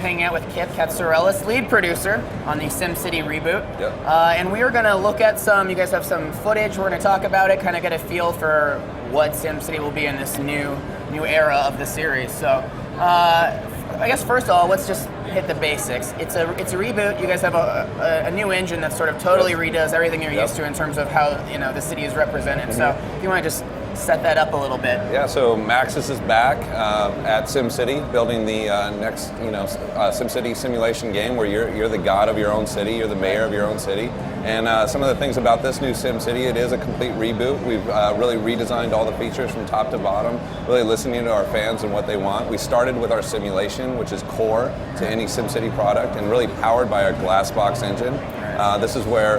hanging out with Kip Katsarelis, lead producer on the SimCity reboot. Yep. And we are going to look at you guys have some footage, we're going to talk about it, kind of get a feel for what SimCity will be in this new era of the series. So I guess first of all, let's just hit the basics. It's a reboot. You guys have a new engine that sort of totally redoes everything you're used to in terms of how the city is represented. Mm-hmm. So if you want to just set that up a little bit. Yeah, so Maxis is back at SimCity, building the next SimCity simulation game where you're the god of your own city, you're the mayor of your own city. And some of the things about this new SimCity, it is a complete reboot. We've really redesigned all the features from top to bottom, really listening to our fans and what they want. We started with our simulation, which is core to any SimCity product and really powered by our Glassbox engine. This is where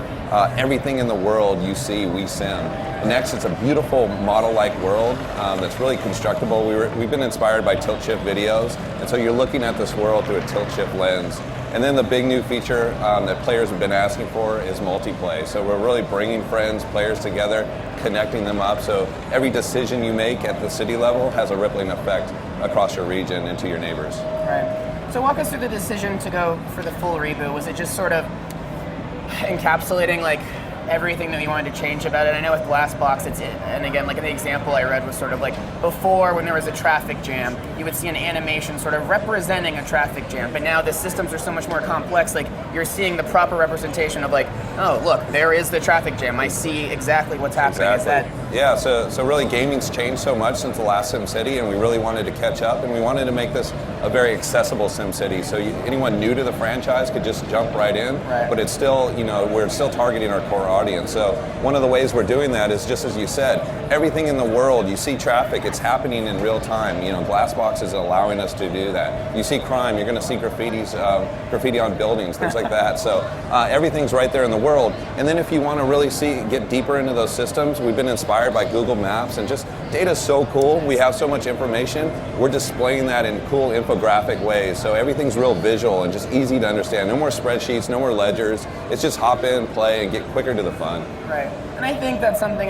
everything in the world you see, we sim. Next, it's a beautiful model-like world that's really constructible. We've been inspired by tilt-shift videos, and so you're looking at this world through a tilt-shift lens. And then the big new feature that players have been asking for is multiplayer. So we're really bringing friends, players together, connecting them up, so every decision you make at the city level has a rippling effect across your region and to your neighbors. Right. So walk us through the decision to go for the full reboot. Was it just sort of encapsulating everything that you wanted to change about it? I know with Glassbox, and again, the example I read was sort of before when there was a traffic jam, you would see an animation sort of representing a traffic jam, but now the systems are so much more complex, you're seeing the proper representation of oh, look, there is the traffic jam. I see exactly what's happening. Exactly. Yeah, so really gaming's changed so much since the last SimCity, and we really wanted to catch up, and we wanted to make this a very accessible SimCity, so anyone new to the franchise could just jump right in, but it's still, we're still targeting our core audience. So one of the ways we're doing that is, just as you said, everything in the world, you see traffic, it's happening in real time. Glassbox is allowing us to do that. You see crime, you're going to see graffiti on buildings, things like that. So everything's right there in the world. And then if you want to really get deeper into those systems, we've been inspired by Google Maps, and just data's so cool. We have so much information. We're displaying that in cool infographic ways. So everything's real visual and just easy to understand. No more spreadsheets, no more ledgers. It's just hop in, play, and get quicker to the fun. Right. And I think that's something,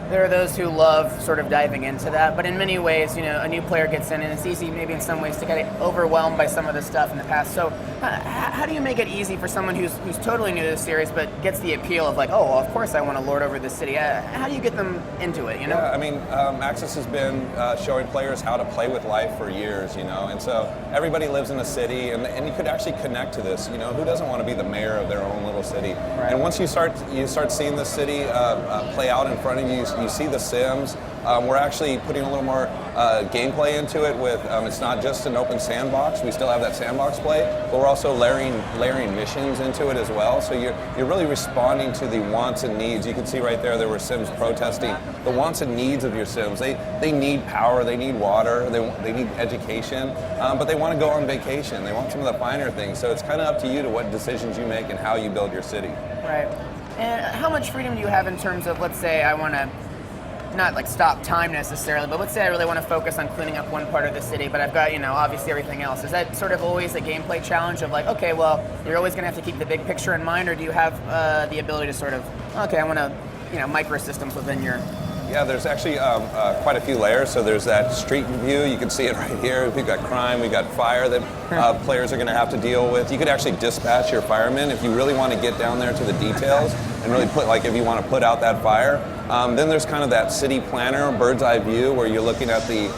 there are those who love sort of diving into that, but in many ways, a new player gets in and it's easy maybe in some ways to get overwhelmed by some of the stuff in the past. So how do you make it easy for someone who's totally new to the series but gets the appeal of oh, well, of course I want to lord over this city? How do you get them into it, Yeah, Maxis has been showing players how to play with life for years, and so everybody lives in a city, and you could actually connect to this, who doesn't want to be the mayor of their own little city? Right. And once you start seeing the city play out in front of you, you see the Sims. We're actually putting a little more gameplay into it with, it's not just an open sandbox, we still have that sandbox play, but we're also layering missions into it as well. So you're really responding to the wants and needs. You can see right there were Sims protesting the wants and needs of your Sims. They need power, they need water, they need education, but they want to go on vacation. They want some of the finer things. So it's kind of up to you to what decisions you make and how you build your city. Right. And how much freedom do you have in terms of, let's say I want to not stop time necessarily, but let's say I really want to focus on cleaning up one part of the city, but I've got, obviously everything else. Is that sort of always a gameplay challenge of okay, well, you're always going to have to keep the big picture in mind, or do you have the ability to sort of, okay, I want to, microsystems within your... Yeah, there's actually quite a few layers. So there's that street view. You can see it right here. We've got crime, we've got fire that players are going to have to deal with. You could actually dispatch your firemen if you really want to get down there to the details and really put, if you want to put out that fire. Then there's kind of that city planner, bird's eye view, where you're looking at the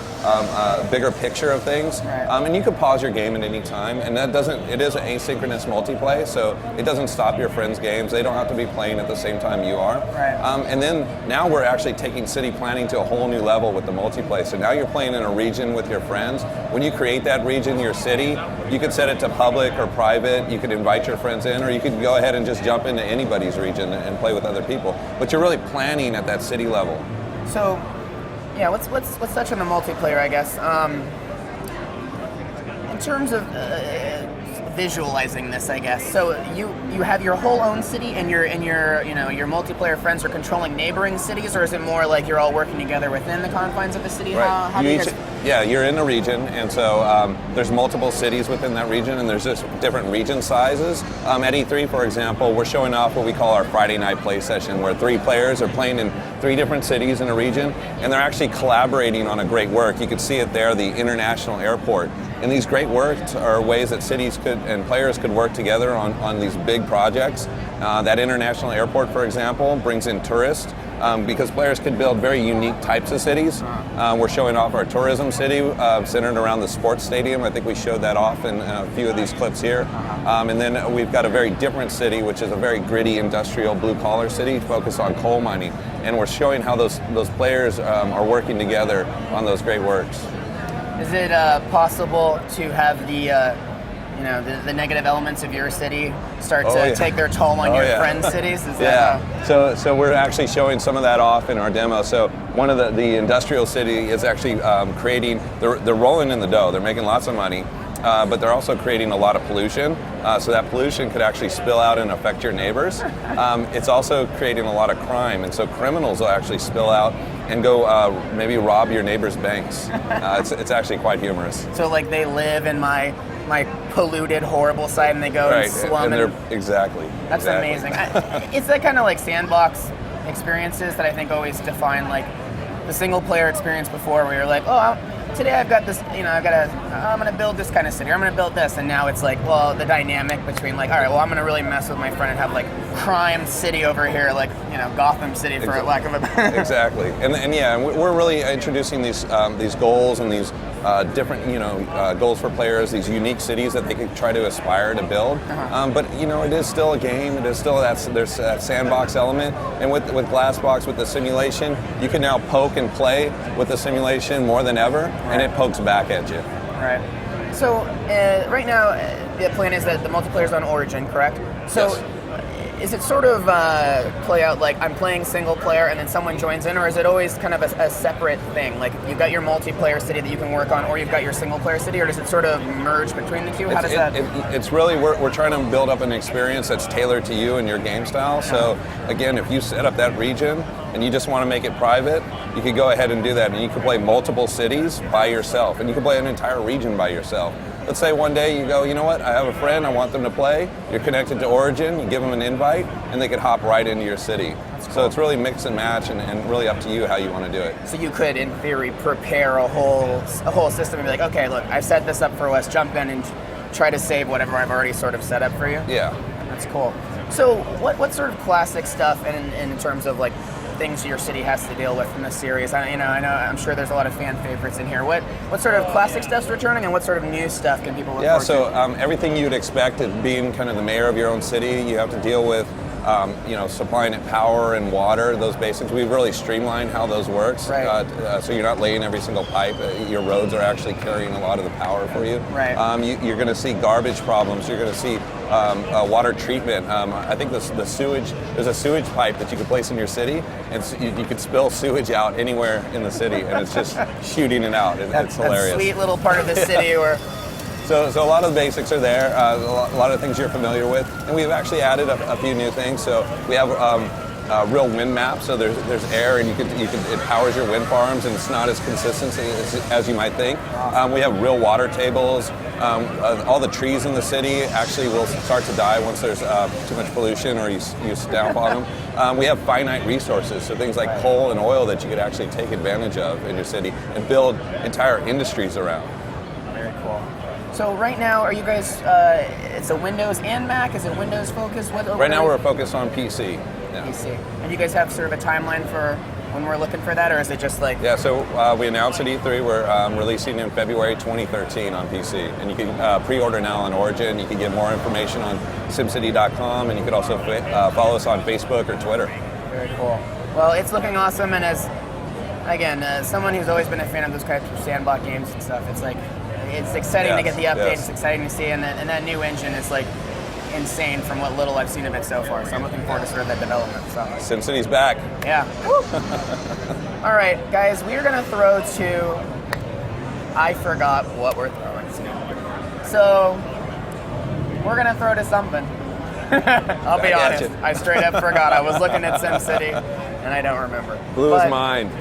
bigger picture of things. Right. And you can pause your game at any time, and it is an asynchronous multiplayer, so it doesn't stop your friends' games. They don't have to be playing at the same time you are. Right. And then now we're actually taking city planning to a whole new level with the multiplayer. So now you're playing in a region with your friends. When you create that region, your city, you could set it to public or private. You could invite your friends in, or you could go ahead and just jump into anybody's region and play with other people. But you're really planning at that city level. So, yeah, let's touch on the multiplayer, I guess. In terms of visualizing this, I guess. So you have your whole own city, and your multiplayer friends are controlling neighboring cities, or is it more like you're all working together within the confines of the city? Right. How do you guys... Yeah, you're in a region, and so there's multiple cities within that region, and there's just different region sizes. At E3, for example, we're showing off what we call our Friday night play session, where 3 players are playing in 3 different cities in a region, and they're actually collaborating on a great work. You can see it there, the international airport. And these great works are ways that cities could and players could work together on these big projects. That international airport, for example, brings in tourists because players could build very unique types of cities. We're showing off our tourism city centered around the sports stadium. I think we showed that off in a few of these clips here. And then we've got a very different city, which is a very gritty industrial blue-collar city focused on coal mining. And we're showing how those players are working together on those great works. Is it possible to have the negative elements of your city start to take their toll on your friends' cities? Is that So we're actually showing some of that off in our demo. So one of the industrial city is actually creating, they're rolling in the dough. They're making lots of money, but they're also creating a lot of pollution. So that pollution could actually spill out and affect your neighbors. It's also creating a lot of crime, and so criminals will actually spill out and go maybe rob your neighbor's banks. It's actually quite humorous. So like they live in my polluted, horrible site, and they go and slum. Exactly. That's amazing. It's that kind of like sandbox experiences that I think always define like the single player experience before, where you're like, oh, today I've got this, I'm going to build this kind of city, or I'm going to build this, and now it's like, well, the dynamic between like, all right, well, I'm going to really mess with my friend and have like crime city over here, like, Gotham City, for lack of a better. Exactly. And we're really introducing these goals and these different, goals for players, these unique cities that they could try to aspire to build. But, it is still a game. It is still, there's that sandbox element. And with Glassbox, with the simulation, you can now poke and play with the simulation more than ever, and it pokes back at you. Right. So right now, the plan is that the multiplayer's on Origin, correct? So. Yes. Is it sort of play out like I'm playing single player and then someone joins in, or is it always kind of a separate thing? Like you've got your multiplayer city that you can work on, or you've got your single player city, or does it sort of merge between the two? How does that? It's really, we're trying to build up an experience that's tailored to you and your game style. So again, if you set up that region and you just want to make it private, you could go ahead and do that, and you can play multiple cities by yourself, and you can play an entire region by yourself. Let's say one day you go, you know what, I have a friend, I want them to play. You're connected to Origin, you give them an invite, and they could hop right into your city. Cool. So it's really mix and match, and really up to you how you want to do it. So you could, in theory, prepare a whole system and be like, okay, look, I've set this up for us, jump in and try to save whatever I've already sort of set up for you? Yeah. That's cool. So what sort of classic stuff in terms of like things your city has to deal with in this series? I know, I'm sure there's a lot of fan favorites in here. What sort of classic stuff's returning, and what sort of new stuff can people look forward to? Yeah, so everything you'd expect of being kind of the mayor of your own city, you have to deal with supplying it power and water, those basics. We've really streamlined how those works. Right. So you're not laying every single pipe. Your roads are actually carrying a lot of the power for you. Right. You're going to see garbage problems. You're going to see water treatment. I think there's a sewage pipe that you could place in your city, and you could spill sewage out anywhere in the city, and it's just shooting it out. It's hilarious. That sweet little part of the city where... So a lot of the basics are there, a lot of things you're familiar with, and we've actually added a few new things. So we have real wind maps, so there's air, and it powers your wind farms, and it's not as consistent as you might think. We have real water tables. All the trees in the city actually will start to die once there's too much pollution or you stamp on them. We have finite resources, so things like coal and oil that you could actually take advantage of in your city and build entire industries around. Very cool. So right now, are you guys, it's a Windows and Mac? Is it Windows focused? Right now we're focused on PC. Yeah. PC. And you guys have sort of a timeline for when we're looking for that, or is it just like... Yeah, so we announced at E3 we're releasing in February 2013 on PC. And you can pre-order now on Origin. You can get more information on simcity.com, and you could also follow us on Facebook or Twitter. Very cool. Well, it's looking awesome, and as someone who's always been a fan of those kinds of sandbox games and stuff, it's like... It's exciting to get the update. It's exciting to see, and that new engine is like insane from what little I've seen of it so far. So I'm looking forward to sort of that development. So SimCity's back. Yeah. All right, guys, we are gonna throw to. I forgot what we're throwing to. So we're gonna throw to something. I'll be honest. I straight up forgot. I was looking at SimCity, and I don't remember. Blew his mind.